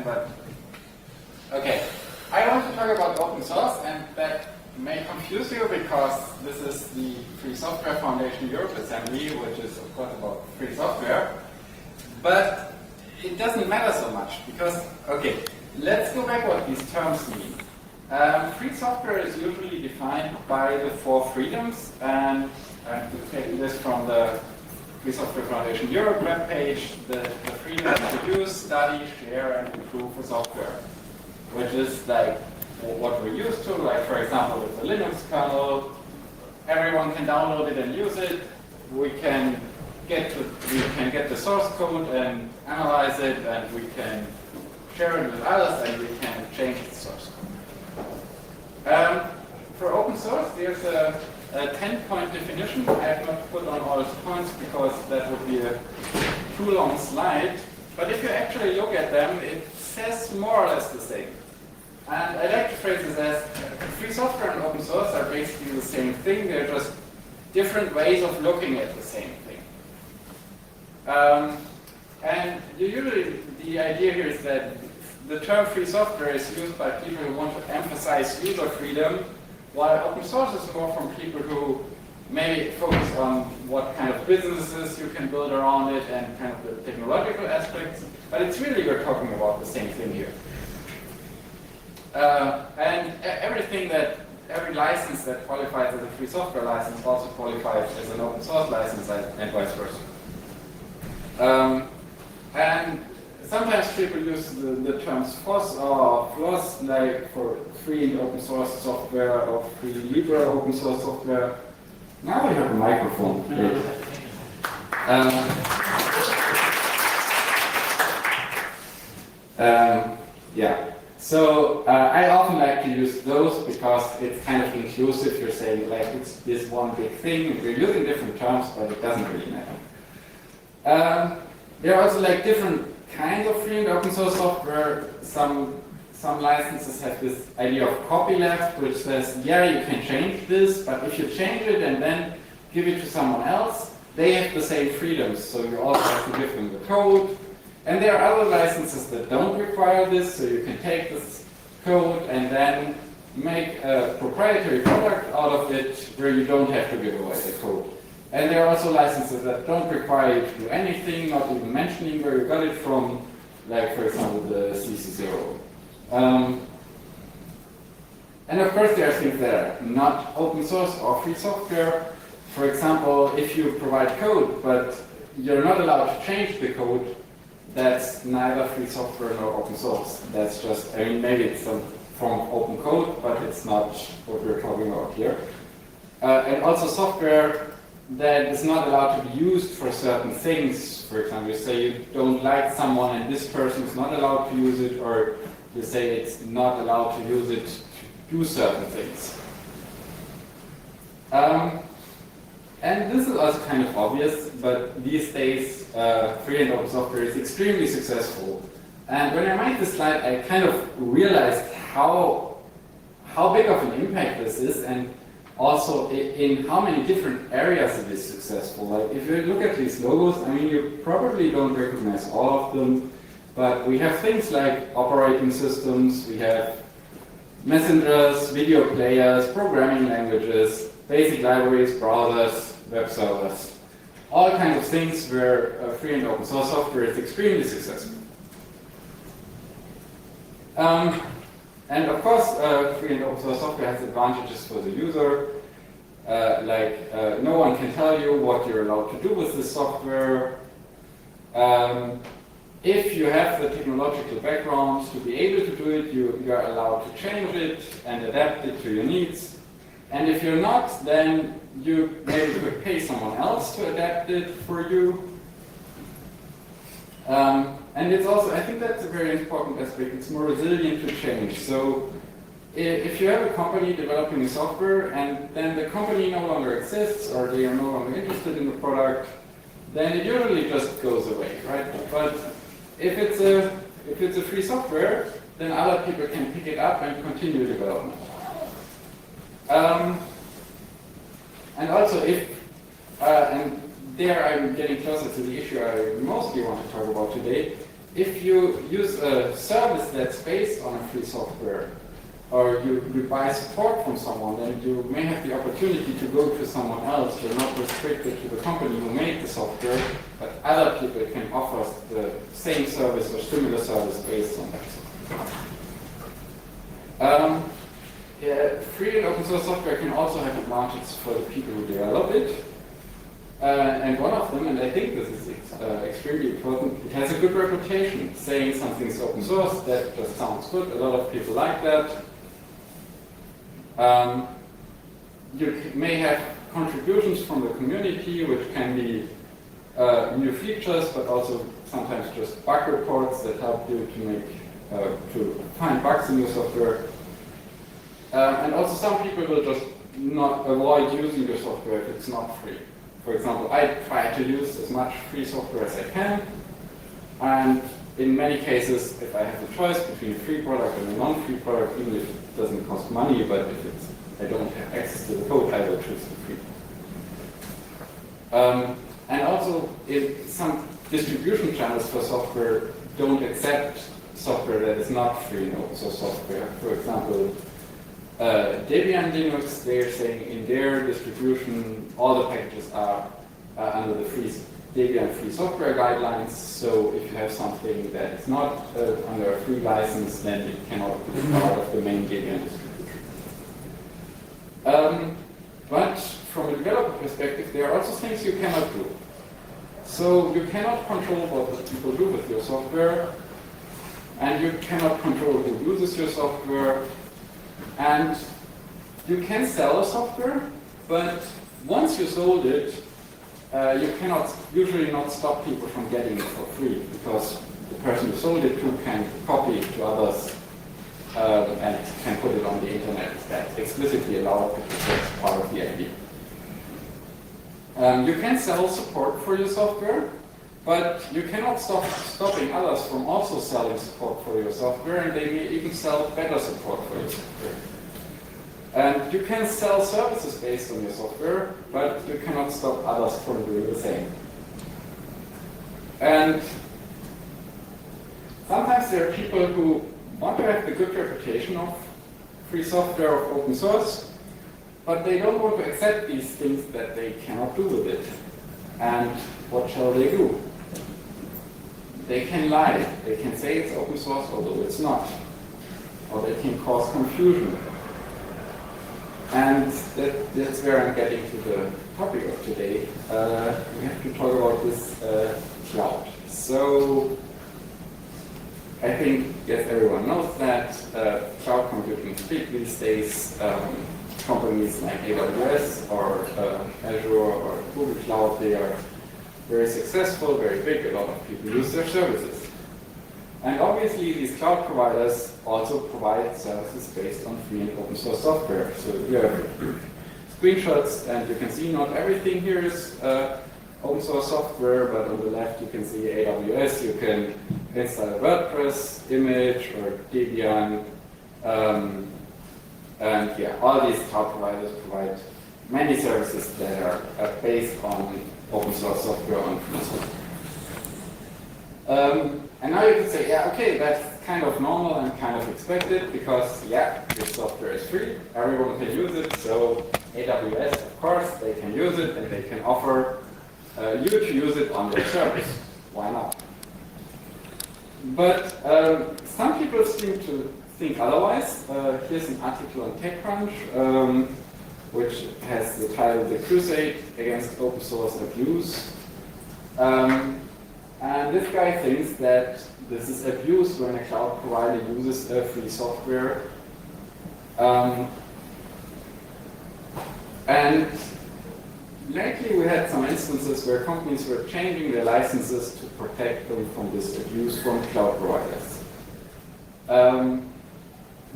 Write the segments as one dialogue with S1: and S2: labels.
S1: but okay. I want to talk about open source, and that may confuse you because this is the Free Software Foundation Europe Assembly, which is of course about free software. But it doesn't matter so much because, okay, let's go back what these terms mean. Free software is usually defined by the 4 freedoms, and I'm taking this from the Free Software Foundation Europe webpage, the freedom to produce, study, share, and improve the software, which is like what we're used to, like for example with the Linux kernel, everyone can download it and use it. We can get the source code and analyze it, and we can share it with others, and we can change the source code. For open source, there's a 10-point definition. I have not put on all the points because that would be a too long slide. But if you actually look at them, it says more or less the same. And I like to phrase this as free software and open source are basically the same thing. They're just different ways of looking at the same thing. And usually the idea here is that the term free software is used by people who want to emphasize user freedom, while open source is more from people who maybe focus on what kind of businesses you can build around it and kind of the technological aspects. But it's really, we're talking about the same thing here. And every license that qualifies as a free software license also qualifies as an open source license and vice versa. And sometimes people use the terms FOSS or FLOSS, like for free and open source software or free libre open source software. Now we have a microphone. Yeah. So I often like to use those because it's kind of inclusive. You're saying like it's this one big thing. We're using different terms, but it doesn't really matter. There are also like different kinds of free and open source software. Some licenses have this idea of copyleft, which says, yeah, you can change this, but if you change it and then give it to someone else, they have the same freedoms. So you also have to give them the code. And there are other licenses that don't require this, so you can take this code and then make a proprietary product out of it where you don't have to give away the code. And there are also licenses that don't require you to do anything, not even mentioning where you got it from, like for example the CC0. And of course there are things that are not open source or free software. For example, if you provide code, but you're not allowed to change the code, that's neither free software nor open source. That's just, I mean, maybe it's some form of open code, but it's not what we're talking about here. And also software that is not allowed to be used for certain things. For example, you say you don't like someone and this person is not allowed to use it, or you say it's not allowed to use it to do certain things. And this is also kind of obvious, but these days free and open software is extremely successful. And when I made this slide, I kind of realized how big of an impact this is, and also in how many different areas it is successful. Like if you look at these logos, I mean, you probably don't recognize all of them, but we have things like operating systems, we have messengers, video players, programming languages, basic libraries, browsers, web servers, all kinds of things where free and open source software is extremely successful. And of course, free and open source software has advantages for the user. No one can tell you what you're allowed to do with this software. If you have the technological background to be able to do it, you are allowed to change it and adapt it to your needs. And if you're not, then you maybe could pay someone else to adapt it for you. And it's also, I think that's a very important aspect, it's more resilient to change. So if you have a company developing a software and then the company no longer exists or they are no longer interested in the product, then it usually just goes away, right? But if it's a free software, then other people can pick it up and continue development. And also and there I'm getting closer to the issue I mostly want to talk about today. if you use a service that's based on a free software, or you buy support from someone, then you may have the opportunity to go to someone else. You're not restricted to the company who made the software, but other people can offer the same service or similar service based on that software. Free and open source software can also have advantages for the people who develop it. And one of them, and I think this is extremely important, it has a good reputation. Saying something's open source, that just sounds good. A lot of people like that. You may have contributions from the community, which can be new features, but also sometimes just bug reports that help you to find bugs in your software. And also some people will just not avoid using your software if it's not free. For example, I try to use as much free software as I can, and in many cases, if I have the choice between a free product and a non-free product, even if it doesn't cost money, but if I don't have access to the code, I will choose the free. And also, some distribution channels for software don't accept software that is not free and open source software. For example, Debian Linux, they're saying in their distribution, all the packages are under the Debian free software guidelines. So if you have something that is not under a free license, then it cannot be part of the main Debian distribution. But from a developer perspective, there are also things you cannot do. So you cannot control what the people do with your software, and you cannot control who uses your software. And you can sell a software, but once you sold it, you cannot usually not stop people from getting it for free, because the person who sold it to can copy it to others and can put it on the internet. That's explicitly allowed because that's part of the idea. You can sell support for your software, but you cannot stopping others from also selling support for your software, and they may even sell better support for your software. And you can sell services based on your software, but you cannot stop others from doing the same. And sometimes there are people who want to have the good reputation of free software, of open source, but they don't want to accept these things that they cannot do with it. And what shall they do? They can lie. They can say it's open source, although it's not. Or they can cause confusion. And that's where I'm getting to the topic of today. We have to talk about this cloud. So I think, yes, everyone knows that cloud computing is big these days. Companies like AWS or Azure or Google Cloud, they are very successful, very big. A lot of people use their services. And obviously, these cloud providers also provide services based on free and open source software. So here are screenshots, and you can see not everything here is open source software, but on the left you can see AWS. You can install a WordPress image or Debian. And yeah, all these cloud providers provide many services that are based on open source software on free software. And now you can say, yeah, okay, that's kind of normal and kind of expected because, yeah, this software is free, everyone can use it, so AWS, of course, they can use it and they can offer you to use it on their service. Why not? But some people seem to think otherwise. Here's an article on TechCrunch, which has the title, The Crusade Against Open Source Abuse. And this guy thinks that this is abuse when a cloud provider uses free software. And lately we had some instances where companies were changing their licenses to protect them from this abuse from cloud providers.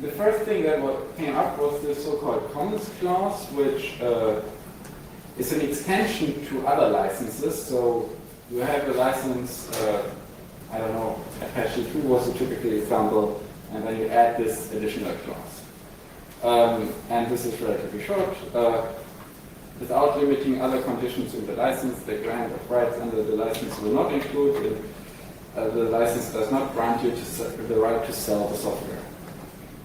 S1: The first thing that came up was the so-called commons clause, which is an extension to other licenses. So you have a license, I don't know, Apache 2 was a typical example, and then you add this additional clause. And this is relatively short. Without limiting other conditions in the license, the grant of rights under the license will not include the license does not grant you the right to sell the software.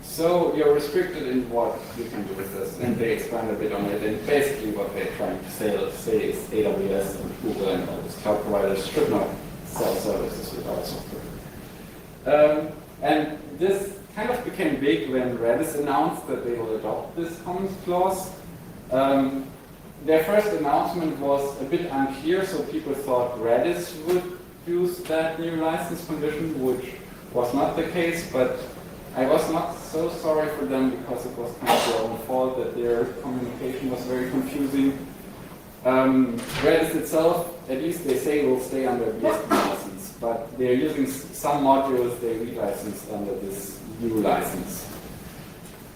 S1: So you're restricted in what you can do with this, and they expand a bit on it. And basically, what they're trying to say is AWS and Google and all these cloud providers should not sell services with our software. And this kind of became big when Redis announced that they will adopt this commons clause. Their first announcement was a bit unclear, so people thought Redis would use that new license condition, which was not the case, but I was not so sorry for them because it was kind of their own fault that their communication was very confusing. Redis itself, at least they say, will stay under BSD license, but they're using some modules they relicensed under this new license.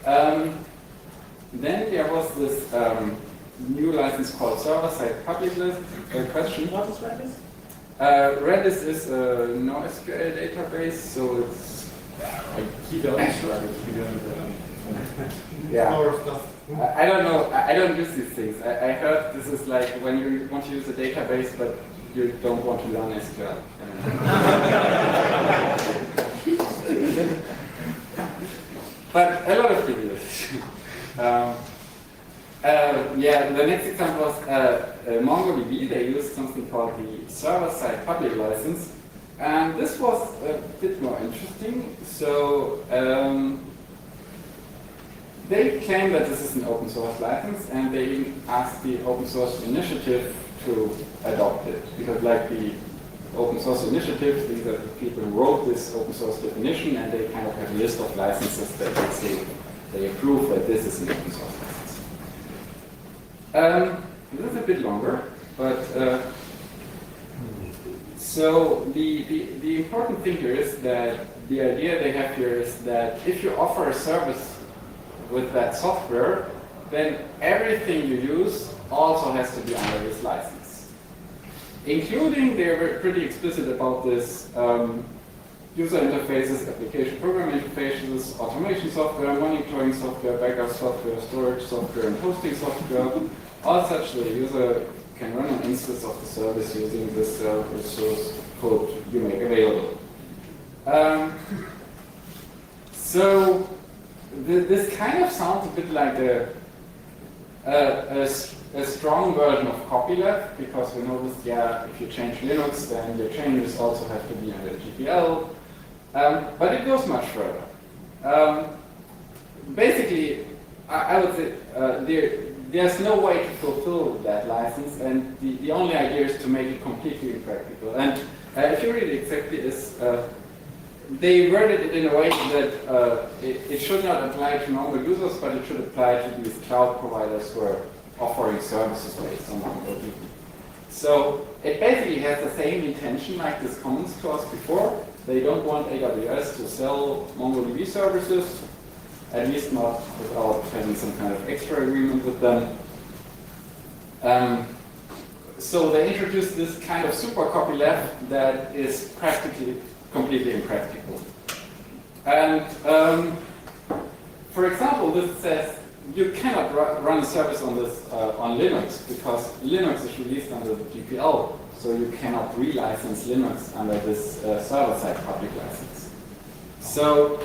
S1: Then there was this new license called server-side public list. Question?
S2: What is Redis?
S1: Redis is a NoSQL database, so it's yeah. I don't know. I don't use these things. I heard this is like when you want to use a database, but you don't want to learn SQL. But a lot of people use it. Yeah, the next example was MongoDB. They used something called the server-side public license. And this was a bit more interesting. So they claim that this is an open source license, and they asked the open source initiative to adopt it. Because like the open source initiative, these are the people who wrote this open source definition, and they kind of have a list of licenses that they say they approve that this is an open source license. This is a bit longer, but so the important thing here is that the idea they have here is that if you offer a service with that software, then everything you use also has to be under this license. Including, they were pretty explicit about this user interfaces, application program interfaces, automation software, monitoring software, backup software, storage software, and hosting software. All such the user can run an instance of the service using this source code you make available. So this kind of sounds a bit like a strong version of copyleft, because we noticed, yeah, if you change Linux, then your changes also have to be under GPL. But it goes much further. Basically, I would say there's no way to fulfill that license, and the only idea is to make it completely impractical. And if you read it exactly, they worded it in a way that it should not apply to normal users, but it should apply to these cloud providers who are offering services based on MongoDB. So it basically has the same intention like this commons clause before. They don't want AWS to sell MongoDB services, at least not without having some kind of extra agreement with them. So they introduced this kind of super copyleft that is practically completely impractical. And for example, this says you cannot run a service on this on Linux, because Linux is released under the GPL, so you cannot relicense Linux under this server-side public license. So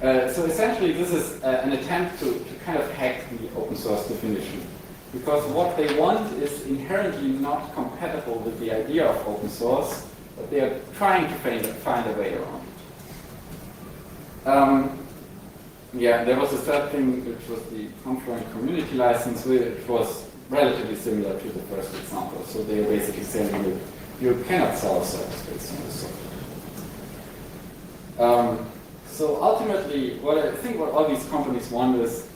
S1: so essentially, this is an attempt to kind of hack the open source definition, because what they want is inherently not compatible with the idea of open source, but they are trying to find a way around it. Yeah, there was a third thing, which was the Confluent community license, which was relatively similar to the first example. So they are basically saying you cannot sell a service based on this software. So ultimately, what all these companies want is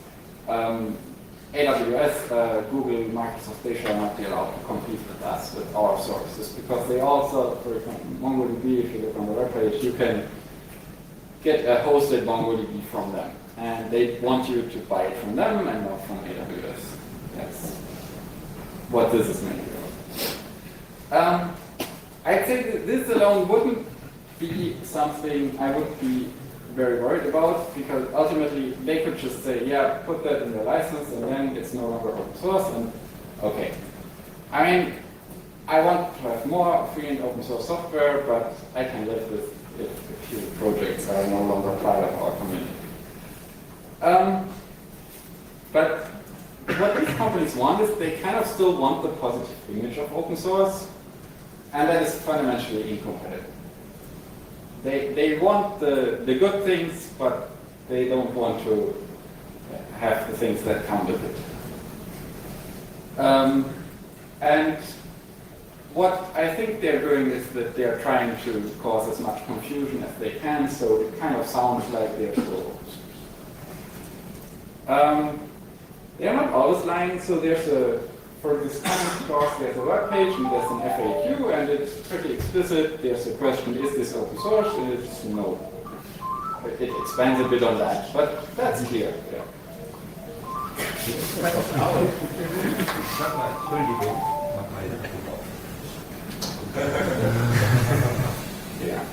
S1: AWS, Google, Microsoft, they shall not be allowed to compete with us, with our services, because they also, for example, MongoDB, if you look on the webpage, you can get a hosted MongoDB from them. And they want you to buy it from them and not from AWS. That's what this is mainly about. I'd say that this alone wouldn't be something I would be very worried about, because ultimately they could just say, yeah, put that in the license, and then it's no longer open source, and okay. I mean, I want to have more free and open source software, but I can live with if a few projects are no longer part of our community. But what these companies want is they kind of still want the positive image of open source, and that is fundamentally incompatible. They want the good things, but they don't want to have the things that come with it. And what I think they're doing is that they're trying to cause as much confusion as they can, so it kind of sounds like they're still open source. They're not always lying, so for this comment clause, there's a web page and there's an FAQ, and it's pretty explicit. There's a question, is this open source? And it's no. It expands a bit on that, but that's clear. Yeah. Yeah.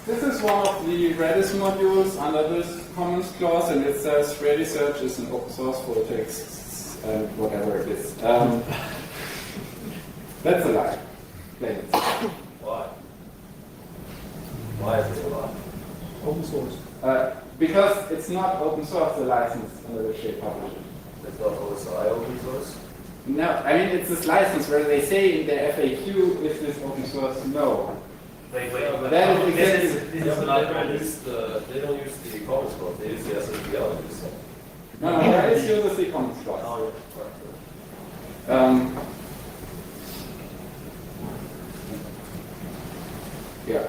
S1: This is one of the Redis modules under this commons clause, and it says Redis search is an open source full text and whatever it is. That's a lie. Plain.
S2: Why? Why is it a lie?
S3: Open source.
S1: Because it's not open source, the license under which they publish it.
S2: It's not OSI open source?
S1: No, I mean it's this license where they say in their FAQ, is this open source? No.
S2: Wait,
S1: but
S2: this
S1: exactly
S2: is they don't use the commons clause, they use the SSPL.
S1: No, Redis uses the commons clause.
S2: Oh,
S1: Yeah.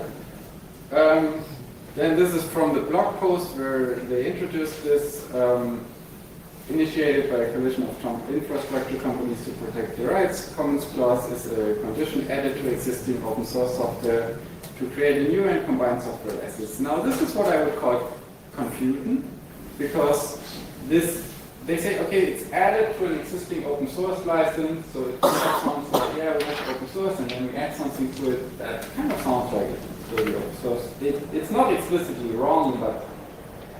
S1: Then this is from the blog post where they introduced this, initiated by a coalition of infrastructure companies to protect their rights. Commons clause is a condition added to existing open source software to create a new and combined software license. Now this is what I would call confusion, because they say, okay, it's added to an existing open source license, so it kind of sounds like, yeah, we have open source, and then we add something to it that kind of sounds like it's really open source. It's not explicitly wrong, but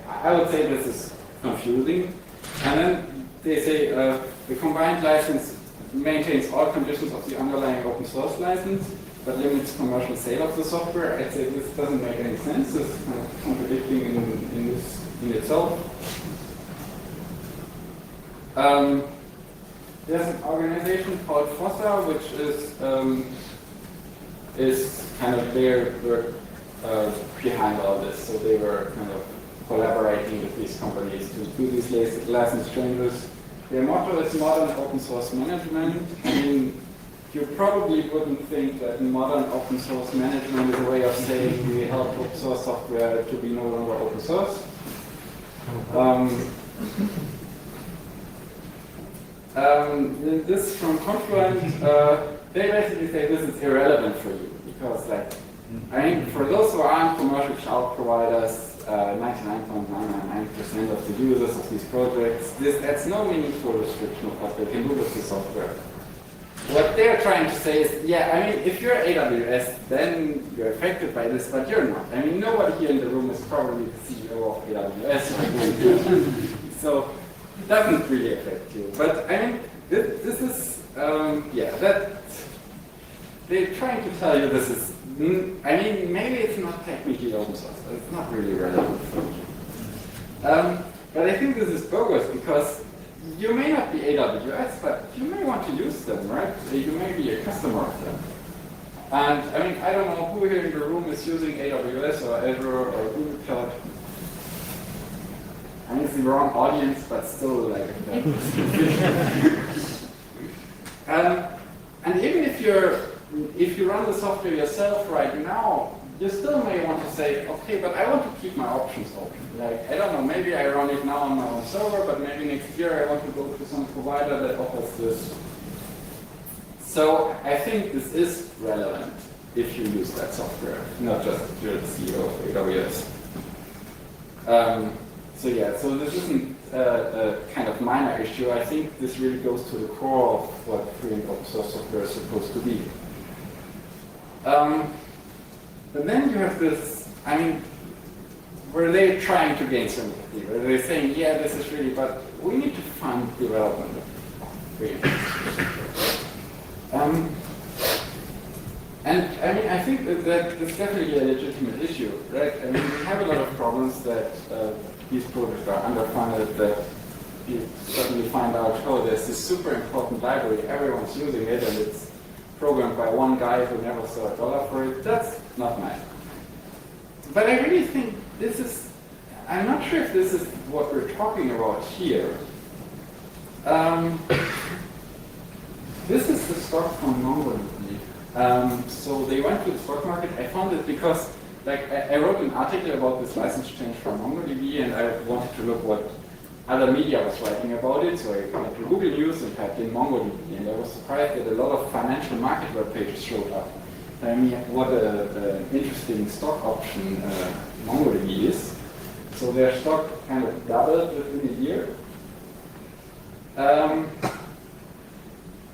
S1: I would say this is confusing. And then they say the combined license maintains all conditions of the underlying open source license, but limits commercial sale of the software. I'd say this doesn't make any sense. This is kind of contradicting in itself. There's an organization called FOSSA, which is kind of their work behind all this. So they were kind of collaborating with these companies to do these license changes. Their motto is modern open source management. I mean, you probably wouldn't think that modern open source management is a way of saying we help open source software to be no longer open source. This from Confluent, they basically say this is irrelevant for you because, like, I mean, for those who aren't commercial cloud providers, 99.999% of the users of these projects, that's no meaningful restriction of what they can do with the software. What they're trying to say is, yeah, I mean, if you're AWS, then you're affected by this, but you're not. I mean, nobody here in the room is probably the CEO of AWS, so it doesn't really affect you. But I mean, this is, they're trying to tell you this is, I mean, maybe it's not technically open source, but it's not really relevant for you. But I think this is bogus because you may not be AWS, but you may want to use them, right? You may be a customer of them. And I mean, I don't know who here in the room is using AWS or Azure or Google Cloud. I mean, it's the wrong audience, but still like that. And even if you run the software yourself right now, you still may want to say, okay, but I want to keep my options open. Like, I don't know, maybe I run it now on my own server, but maybe next year I want to go to some provider that offers this. So I think this is relevant if you use that software, not just if you're the CEO of AWS. So this isn't a kind of minor issue. I think this really goes to the core of what free and open source software is supposed to be. But then you have this, I mean, where they're trying to gain sympathy, where they're saying, yeah, this is really, but we need to fund development of free and open source software. And I mean, I think that it's definitely a legitimate issue, right? I mean, we have a lot of problems that these projects are underfunded, that you suddenly find out, oh, there's this super important library, everyone's using it, and it's programmed by one guy who never saw $1 for it. That's not nice. But I really think this is, I'm not sure if this is what we're talking about here. This is the stock from MongoDB. So they went to the stock market. I found it because, like, I wrote an article about this license change from MongoDB, and I wanted to look what other media was writing about it. So I went to Google News and typed in MongoDB, and I was surprised that a lot of financial market web pages showed up. I mean, what an interesting stock option MongoDB is. So their stock kind of doubled within a year.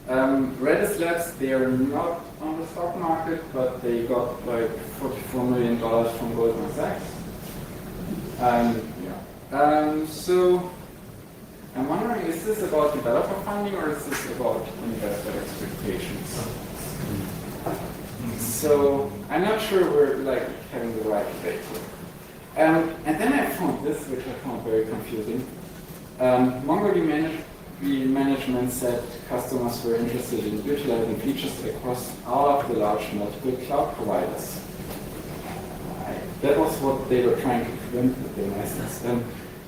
S1: Redis Labs, they are not on the stock market, but they got like $44 million from Goldman Sachs. So I'm wondering, is this about developer funding or is this about investor expectations? So I'm not sure we're like having the right debate here. And then I found this, which I found very confusing. MongoDB management said customers were interested in utilizing features across all of the large multiple cloud providers. That was what they were trying to prevent with their license.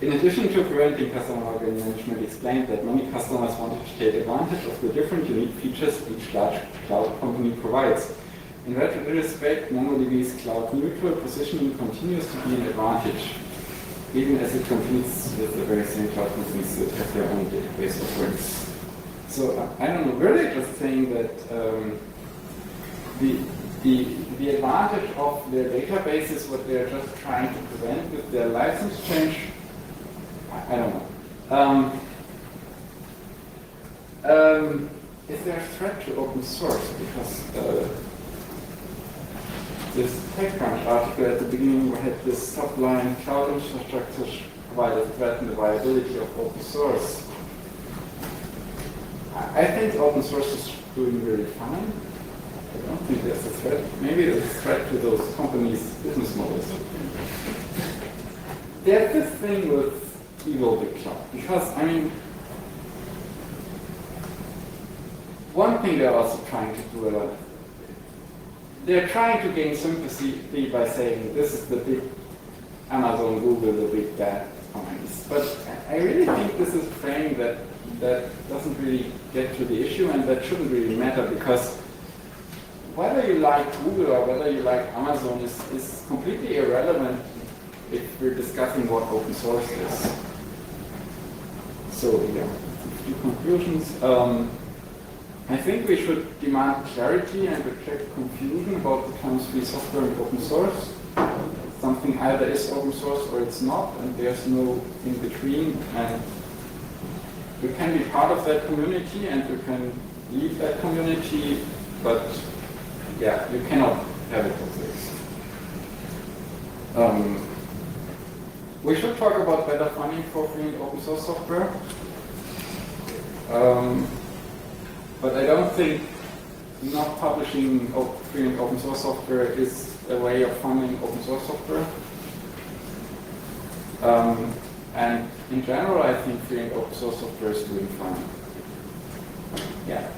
S1: In addition to preventing customer management, explained that many customers wanted to take advantage of the different unique features each large cloud company provides. In that respect, MongoDB's cloud-neutral positioning continues to be an advantage, even as it competes with the very same cloud companies that have their own database offerings. So I don't know, were they just saying that the advantage of their database is what they're just trying to prevent with their license change? I don't know. Is there a threat to open source? Because this TechCrunch article at the beginning had this subline, cloud infrastructure providers threaten the viability of open source. I think open source is doing really fine. I don't think there's a threat. Maybe there's a threat to those companies' business models. There's this thing with evil big cloud, because, I mean, one thing they're also trying to do a lot, they're trying to gain sympathy by saying this is the big Amazon, Google, the big bad companies. But I really think this is a frame that doesn't really get to the issue, and that shouldn't really matter, because whether you like Google or whether you like Amazon is completely irrelevant if we're discussing what open source is. So yeah, a few conclusions. I think we should demand clarity and reject confusion about the terms free software and open source. Something either is open source or it's not, and there's no in between. And you can be part of that community and you can leave that community, but yeah, you cannot have it both ways. We should talk about better funding for free and open source software. But I don't think not publishing free and open source software is a way of funding open source software. And in general, I think free and open source software is doing fine. Yeah.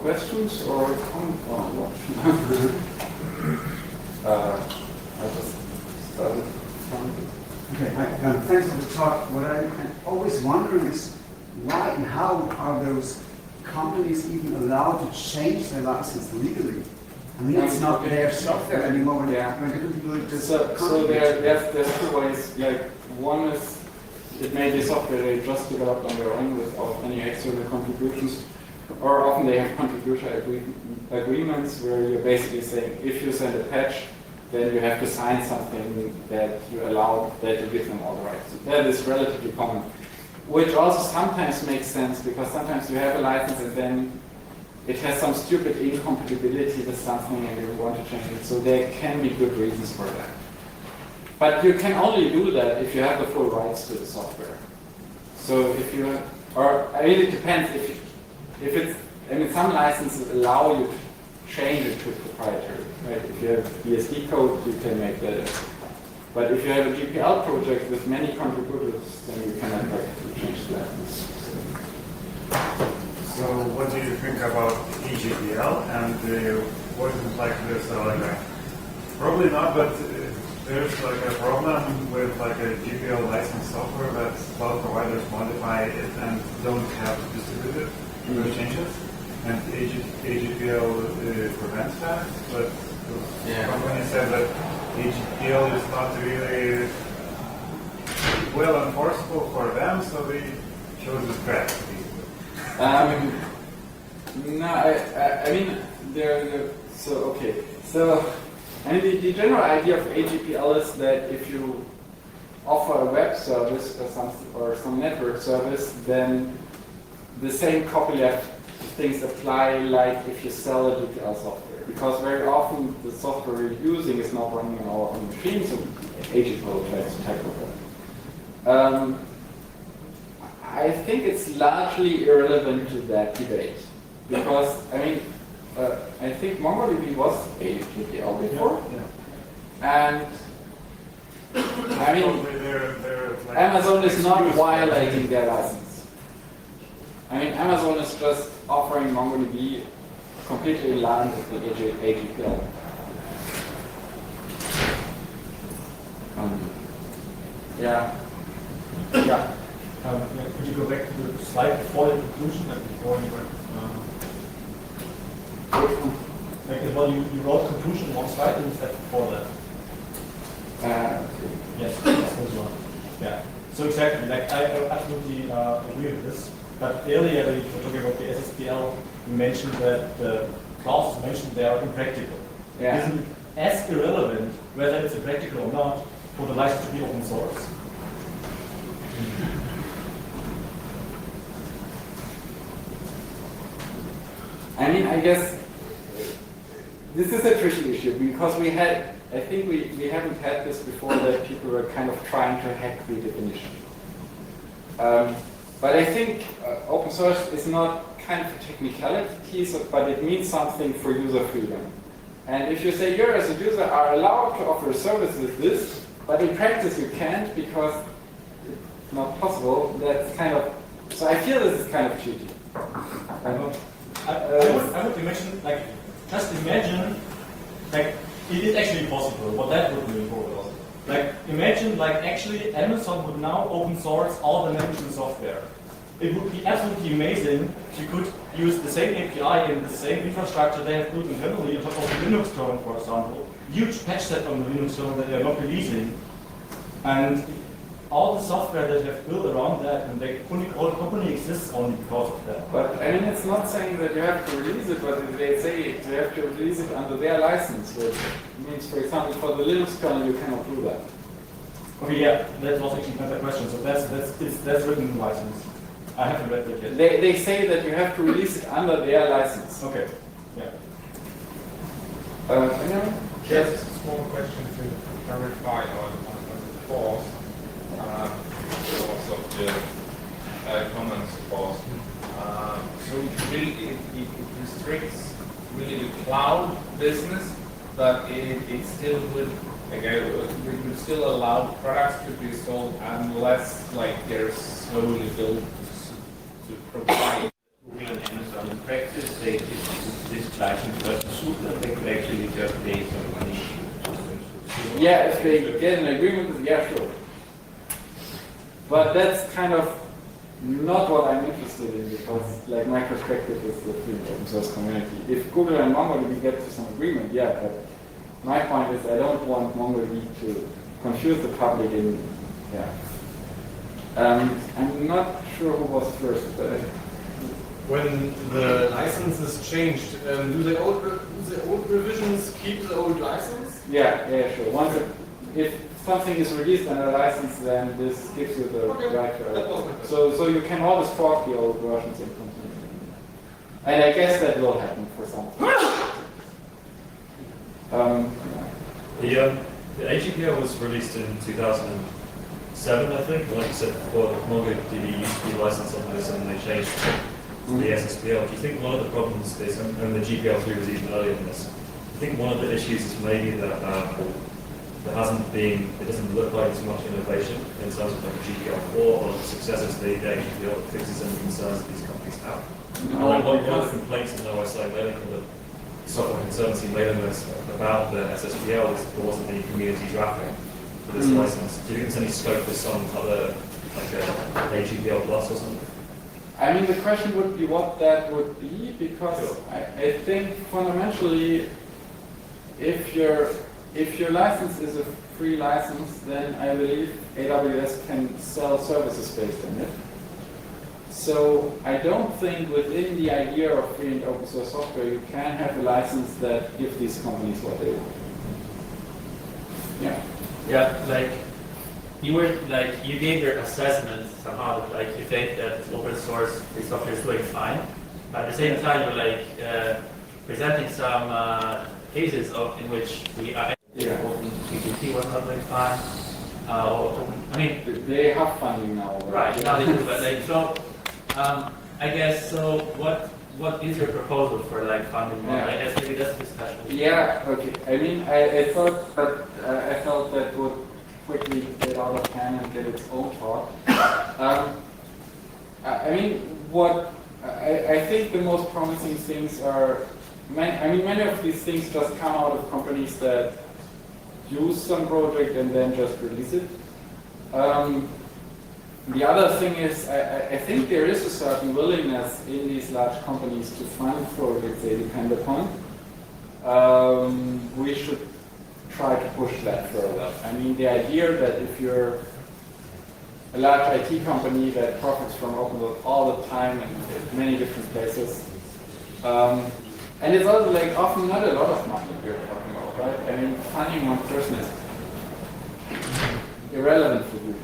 S1: Questions or comment on what? I just started.
S3: Okay, thanks for the talk. What I'm always wondering is why and how are those companies even allowed to change their license legally? I mean, it's not their software anymore.
S1: Yeah.
S3: Just
S1: so there's two ways. Like, one is it may be software they just developed on their own without any external contributions. Or often they have contribution agreements where you're basically saying if you send a patch, then you have to sign something that you allow, that you give them all the rights. So that is relatively common, which also sometimes makes sense because sometimes you have a license and then it has some stupid incompatibility with something and you want to change it. So there can be good reasons for that. But you can only do that if you have the full rights to the software. So if you, or I mean, it depends. If it's, I mean, some licenses allow you to change it to proprietary. Right? If you have BSD code, you can make that. But if you have a GPL project with many contributors, then you cannot practically change the license.
S4: So what do you think about eGPL and what is it like this? Probably not, but there's like a problem with like a GPL licensed software that cloud providers modify it and don't have distributed those changes. And AGPL prevents that, but the company said that AGPL is not really well enforceable for them, so they chose the scratch.
S1: No, I mean, so okay. So, I mean, the general idea of AGPL is that if you offer a web service or some network service, then the same copyleft things apply like if you sell a GPL software. Because very often the software you're using is not running on our own machine, so AGPL tries to tackle that. I think it's largely irrelevant to that debate. Because, I mean, I think MongoDB was AGPL before. And, I mean, Amazon is not violating their license. I mean, Amazon is just offering MongoDB completely in line with the AGPL. Yeah.
S5: Could you go back to the slide before the conclusion and before you went? Well, you wrote conclusion one slide and instead before that. Yes, that's one. Yeah. So exactly, like I absolutely agree with this. But earlier when you were talking about the SSPL, you mentioned that the clauses mentioned they are impractical.
S1: Yeah.
S5: Isn't it as irrelevant whether it's impractical or not for the license to be open source?
S1: I mean, I guess this is a tricky issue because I think we haven't had this before that people were kind of trying to hack the definition. But I think open source is not kind of a technicality, but it means something for user freedom. And if you say you as a user are allowed to offer a service with this, but in practice you can't because it's not possible, that's kind of, so I feel this is kind of cheating.
S5: I would imagine, like, just imagine, like, it is actually possible, what that would mean for us. Like, imagine, like, actually Amazon would now open source all the management software. It would be absolutely amazing if you could use the same API and the same infrastructure they have built internally on top of the Linux kernel, for example. Huge patch set on the Linux kernel that they are not releasing. And all the software that they have built around that, and the company exists only because of that.
S1: But I mean, it's not saying that you have to release it, but they say you have to release it under their license, which means, for example, for the Linux kernel, you cannot do that.
S5: Okay, yeah, that was actually another question. So that's written in the license. I haven't read that yet.
S1: They say that you have to release it under their license.
S5: Okay, yeah.
S1: Anyone?
S6: Just a small question to clarify on the clause. Because of the comments clause. So it restricts really the cloud business, but it still would, it would still allow products to be sold unless they're solely built to provide.
S7: Google and Amazon in practice, this license doesn't suit them, they could actually just pay some money.
S1: Yeah, if they get an agreement, yeah, sure. But that's kind of not what I'm interested in because, like, my perspective is the free open source community. If Google and MongoDB get to some agreement, yeah, but my point is I don't want MongoDB to confuse the public in, yeah. I'm not sure who was first.
S8: When the license is changed, do the old revisions keep the old license?
S1: Yeah, sure. If something is released under license, then this gives you the right to it. So you can always fork the old versions and continue. And I guess that will happen for some.
S9: The AGPL was released in 2007, I think. Like you said before, MongoDB used to be licensed on this and they changed to the SSPL. Do you think one of the problems is, and the GPL3 was even earlier than this, I think one of the issues is maybe that there hasn't been, it doesn't look like there's much innovation in terms of like a GPL4 or the successors to the AGPL that fixes any concerns that these companies have. One of the complaints in the OSI mailing from the software conservancy mailing list about the SSPL is there wasn't any community drafting for this license. Do you think there's any scope for some other, like a AGPL Plus or something?
S1: I mean, the question would be what that would be, because I think fundamentally, if your license is a free license, then I believe AWS can sell services based on it. So I don't think within the idea of free and open source software you can have a license that gives these companies what they want. Yeah.
S10: Yeah, like you gave your assessment somehow that like you think that open source free software is doing fine, but at the same time you're like presenting some cases in which we are open PGP was not doing fine. I mean,
S1: they have funding now.
S10: Right, now they do, but like so. I guess so. What is your proposal for like funding more? I guess maybe that's a discussion.
S1: Yeah. Okay. I mean, I thought, but I felt that would quickly get out of hand and get its own talk. I mean, what I think the most promising things are. Many of these things just come out of companies that use some project and then just release it. The other thing is, I think there is a certain willingness in these large companies to fund projects they depend upon. We should try to push that further. I mean, the idea that if you're a large IT company that profits from open source all the time and in many different places, and it's also like often not a lot of money we're talking about, right? I mean, funding one person is irrelevant for Google.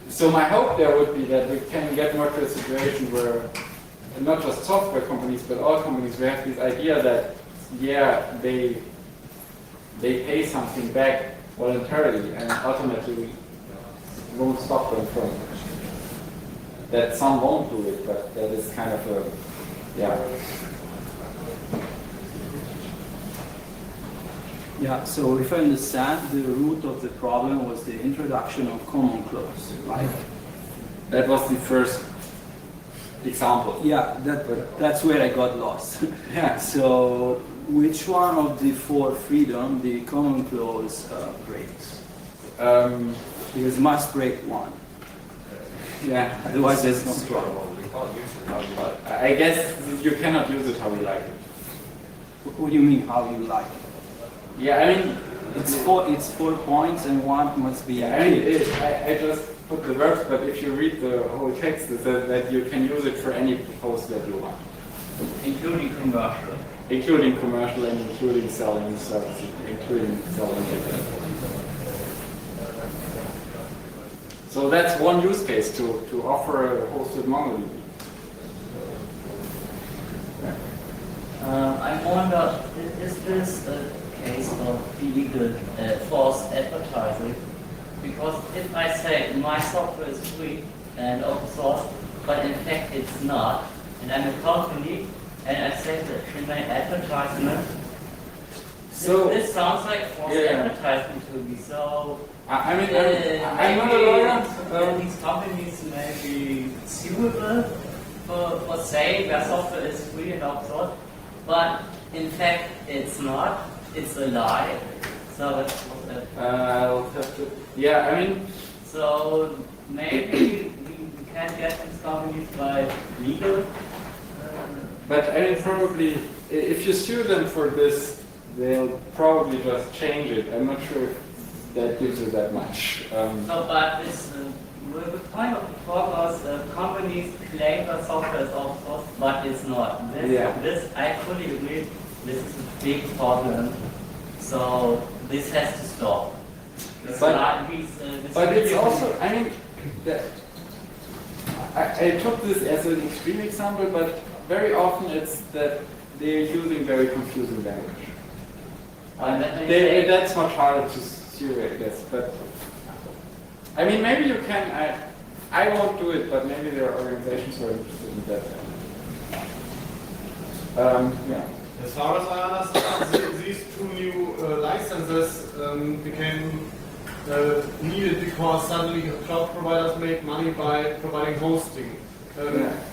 S1: So my hope there would be that we can get more to a situation where not just software companies, but all companies, we have this idea that, yeah, they pay something back voluntarily, and ultimately we won't stop them from it. That some won't do it, but that is kind of a, yeah.
S11: Yeah, so if I understand, the root of the problem was the introduction of common clause, right?
S1: That was the first example.
S11: Yeah, that's where I got lost.
S1: Yeah.
S11: So which one of the four freedom the common clause breaks? Because it must break one.
S1: Yeah.
S11: Otherwise there's no problem.
S1: I guess you cannot use it how you like it.
S11: What do you mean how you like it?
S1: Yeah, I mean,
S11: it's 4 points and one must be.
S1: Yeah, I mean, I just put the verbs, but if you read the whole text, it says that you can use it for any post that you want.
S10: Including commercial.
S1: Including commercial and including selling services, including selling data. So that's one use case to offer a hosted MongoDB.
S12: I wonder, is this a case of illegal false advertising? Because if I say my software is free and open source, but in fact it's not, and I'm a company, and I say that in my advertisement,
S1: so
S12: this sounds like false advertising to me. So
S1: I mean, I'm not a lawyer.
S12: These companies may be suable for saying their software is free and open source, but in fact it's not. It's a lie. So that's what
S1: I'll have to. Yeah, I mean.
S12: So maybe we can get these companies by legal.
S1: But I mean, probably if you sue them for this, they'll probably just change it. I'm not sure if that gives you that much.
S12: No, but it's the point of the talk was companies claim that software is open source, but it's not. This I fully agree. This is a big problem. So this has to stop. But
S1: it's also, I mean, I took this as an extreme example, but very often it's that they're using very confusing language. And that's much harder to see, I guess. But I mean, maybe you can. I won't do it, but maybe there are organizations who are interested in that. Yeah.
S8: As far as I understand, these two new licenses became needed because suddenly cloud providers make money by providing hosting.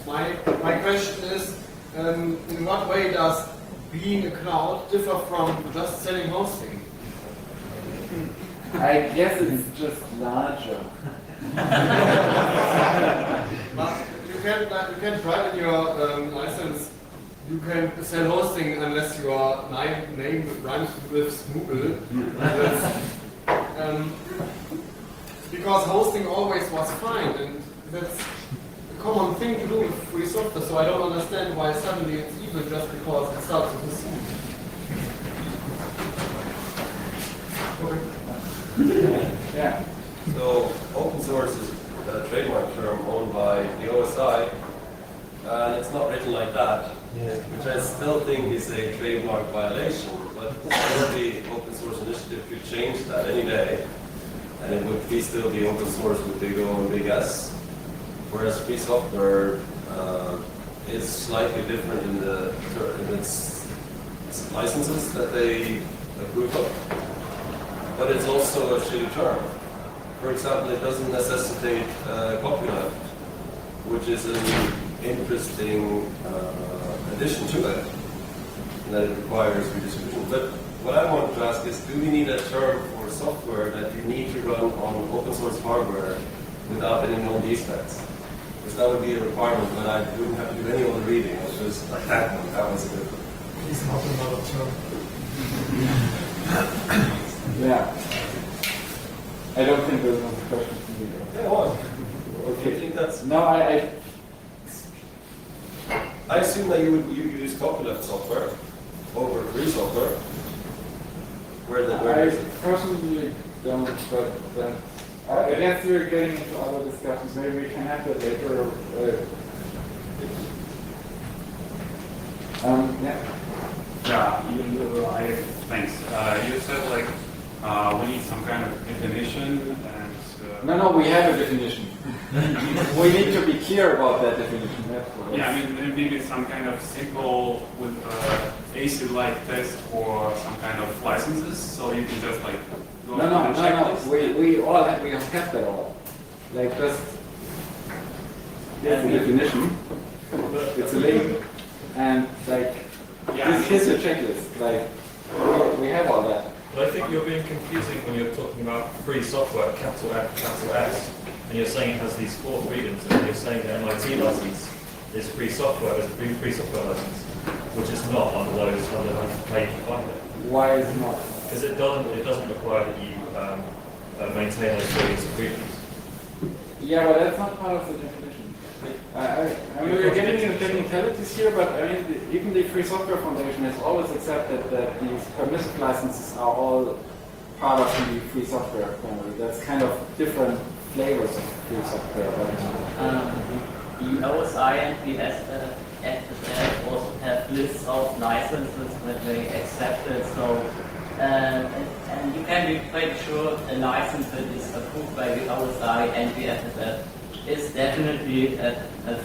S8: My question is, in what way does being a cloud differ from just selling hosting?
S1: I guess it's just larger.
S8: But you can't write in your license, you can sell hosting unless your name rhymes with Smoogle. Because hosting always was fine, and that's a common thing to do with free software, so I don't understand why suddenly it's evil just because it starts with a C.
S1: Yeah.
S2: So open source is a trademark term owned by the OSI, and it's not written like that, which I still think is a trademark violation. But the Open Source Initiative could change that any day, and it would still be open source with big O and big S. Whereas free software is slightly different in its licenses that they approve of, but it's also a shitty term. For example, it doesn't necessitate copyleft, which is an interesting addition to it, that it requires redistribution. But what I want to ask is, do we need a term for software that you need to run on open source hardware without any known defects? Because that would be a requirement, but I wouldn't have to do any other reading. It's just like that one. That one's a good one.
S8: Please not another term.
S1: Yeah. I don't think there's another question for me.
S2: Yeah, what?
S1: Okay.
S2: I think that's.
S1: No,
S2: I assume that you use copyleft software over free software. Where is it?
S1: Personally don't, but I guess we're getting into other discussions. Maybe we can have that later.
S13: Yeah, thanks. You said like we need some kind of definition and...
S1: No, we have a definition. We need to be clear about that definition.
S13: Yeah, I mean, maybe some kind of simple with ACID-like test for some kind of licenses, so you can just like go
S1: No.
S13: checklist.
S1: We have kept that all. Like just there's a definition. It's a link, and like here's a checklist. Like we have all that.
S9: But I think you're being confusing when you're talking about free software, capital F, capital S, and you're saying it has these 4 freedoms, and you're saying the MIT license is free software, is a free software license, which is not under those under the page you find it.
S1: Why is it not?
S9: Because it doesn't require that you maintain those freedoms.
S1: Yeah, but that's not part of the definition. I mean, we're getting into technicalities here, but I mean, even the Free Software Foundation has always accepted that these permissive licenses are all part of the free software family. That's kind of different flavors of free software.
S12: The OSI and the SFF also have lists of licenses that they accepted. So, and you can be quite sure a license that is approved by the OSI and the SFF is definitely a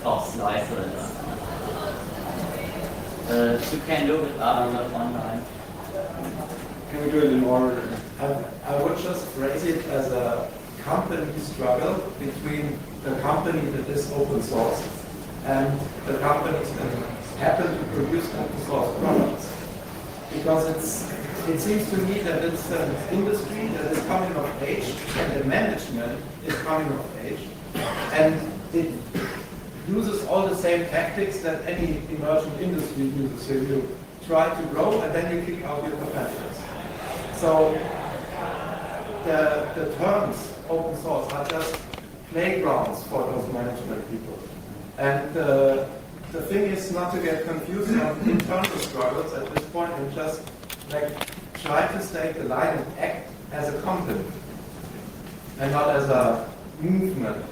S12: FOSS license. You can look it up online.
S1: Can we do it in order?
S14: I would just phrase it as a company struggle between the company that is open source and the companies that happen to produce open source products. Because it seems to me that it's an industry that is coming of age and the management is coming of age. And it uses all the same tactics that any emerging industry uses. So you try to grow and then you kick out your competitors. So the terms open source are just playgrounds for those management people. And the thing is not to get confused on internal struggles at this point and just like try to stay the line and act as a company and not as a movement.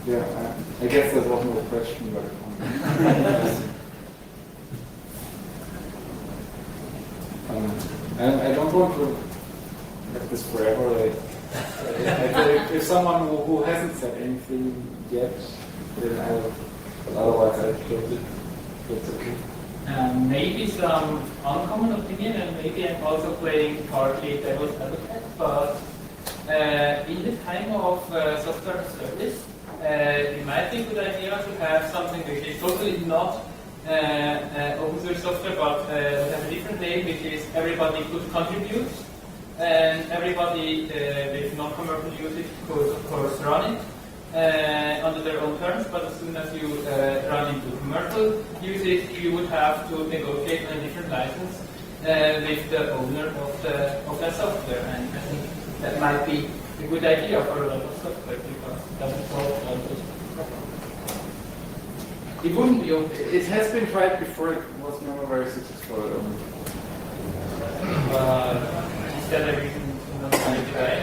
S1: Yeah, I guess that was no question, but and I don't want to have this forever. If someone who hasn't said anything yet, then I'll. But otherwise, I'll close it. That's okay.
S10: Maybe some uncommon opinion, and maybe I'm also playing partly devil's advocate, but in the time of software service, it might be a good idea to have something which is totally not open source software, but has a different name, which is everybody could contribute, and everybody with non-commercial usage could, of course, run it under their own terms. But as soon as you run into commercial usage, you would have to negotiate a different license with the owner of that software, and I think that might be a good idea for a lot of software because it doesn't solve all those problems.
S1: It wouldn't be. It has been tried before. It was never very successful.
S10: Is that a reason to not try it?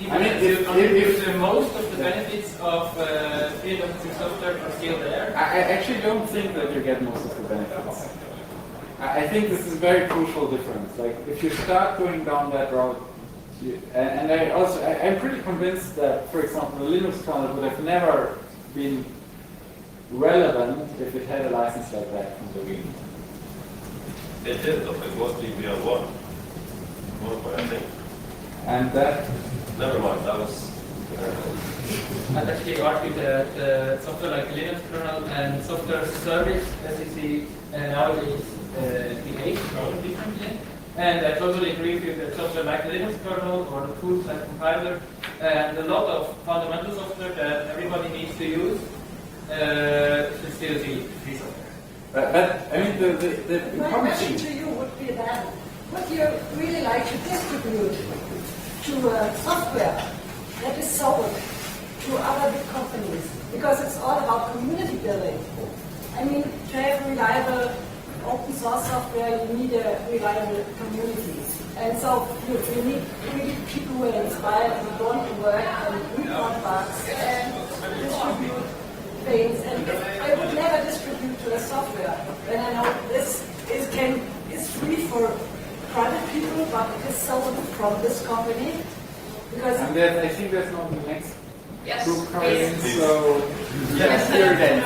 S10: If most of the benefits of free and open software are still there.
S1: I actually don't think that you get most of the benefits. I think this is a very crucial difference. Like if you start going down that route, I'm pretty convinced that, for example, the Linux kernel would have never been relevant if it had a license like that from the beginning.
S2: It did, though. It was GPL 1. I think.
S1: And that?
S2: Never mind, that was...
S10: I'd actually argue that software like Linux kernel and software service, as you see nowadays, behave rather differently. And I totally agree with you that software like Linux kernel or the tools like compiler and a lot of fundamental software that everybody needs to use should still be free software.
S1: But I mean, the
S15: my question to you would be that, would you really like to distribute to software that is sold to other big companies? Because it's all about community building. I mean, to have reliable open source software, you need a reliable community. And so you need really people who are inspired and want to work and report bugs and distribute things. And if I would never distribute to a software, then I know this is free for private people, but it is sold from this company. Because
S1: and I think there's not the next group coming in,
S15: yes.
S1: so yes, here then.